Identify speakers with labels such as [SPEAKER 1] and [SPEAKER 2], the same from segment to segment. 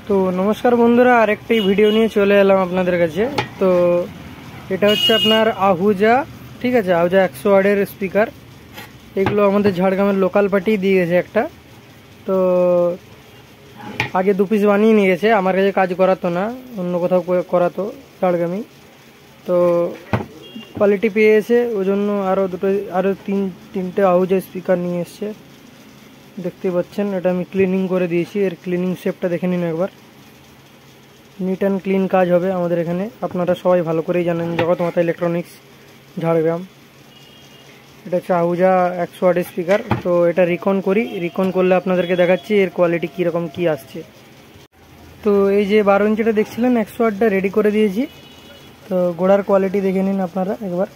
[SPEAKER 1] তো নমস্কার বন্ধুরা, আরেকটি ভিডিও নিয়ে চলে এলাম আপনাদের কাছে। তো এটা হচ্ছে আপনার আহুজা, ঠিক আছে, আহুজা 100 ওয়াটের স্পিকার। এগুলো আমাদের ঝাড়গ্রামের লোকাল পার্টি দিয়ে গেছে একটা। তো আগে 2 পিস বানিয়ে নিয়ে গেছে, আমার কাছে কাজ করাতো না, অন্য কোথাও করাতো ঝাড়গ্রামেই। তো কোয়ালিটি পেয়েছে, ওই জন্য আরও তিনটে আহুজা স্পিকার নিয়ে এসছে। দেখতে পাচ্ছেন, এটা আমি ক্লিনিং করে দিয়েছি। এর ক্লিনিং শেপটা দেখে নিন একবার। নিট অ্যান্ড ক্লিন কাজ হবে আমাদের এখানে, আপনারা সবাই ভালো করেই জানেন। জগৎমাতা ইলেকট্রনিক্স, ঝাড়গ্রাম। এটা হচ্ছে আহুজা 100 ওয়াটের স্পিকার। তো এটা রিকন করলে আপনাদেরকে দেখাচ্ছি এর কোয়ালিটি কীরকম কী আসছে। তো এই যে 12 ইঞ্চিটা দেখছিলেন 100 ওয়াটটা রেডি করে দিয়েছি। তো গোড়ার কোয়ালিটি দেখে নিন আপনারা একবার।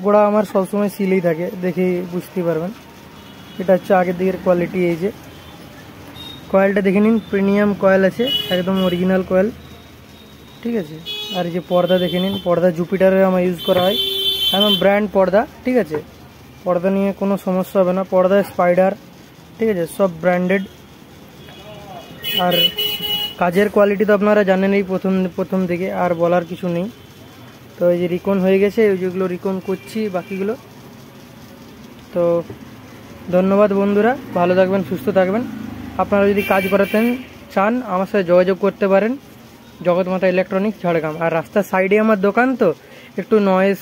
[SPEAKER 1] গোড়া আমার সবসময় সিলেই থাকে, দেখে বুঝতেই পারবেন। এটা হচ্ছে আগের দিকের কোয়ালিটি। এই যে কয়েলটা দেখে নিন, প্রিমিয়াম কয়েল আছে, একদম অরিজিনাল কয়েল, ঠিক আছে। আর এই যে পর্দা দেখে নিন, পর্দা জুপিটারের আমার ইউজ করা হয়, একদম ব্র্যান্ড পর্দা, ঠিক আছে। পর্দা নিয়ে কোনো সমস্যা হবে না, পর্দা স্পাইডার, ঠিক আছে, সব ব্র্যান্ডেড। আর কাজের কোয়ালিটি তো আপনারা জানেনই প্রথম থেকে, আর বলার কিছু নেই। তো এই যে রিকন হয়ে গেছে, ওই যেগুলো রিকন করছি বাকিগুলো। তো ধন্যবাদ বন্ধুরা, ভালো থাকবেন, সুস্থ থাকবেন। আপনারা যদি কাজ করাতে চান আমার সাথে যোগাযোগ করতে পারেন, জগৎমাতা ইলেকট্রনিক্স, ঝাড়গ্রাম। আর রাস্তার সাইডে আমার দোকান, তো একটু নয়েজ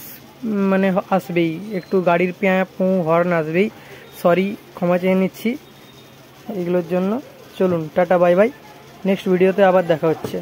[SPEAKER 1] মানে আসবেই, একটু গাড়ির প্যাঁ পু হর্ন আসবেই, সরি, ক্ষমা চেয়ে নিচ্ছি এগুলোর জন্য। চলুন, টাটা, বাই বাই, নেক্সট ভিডিওতে আবার দেখা হচ্ছে।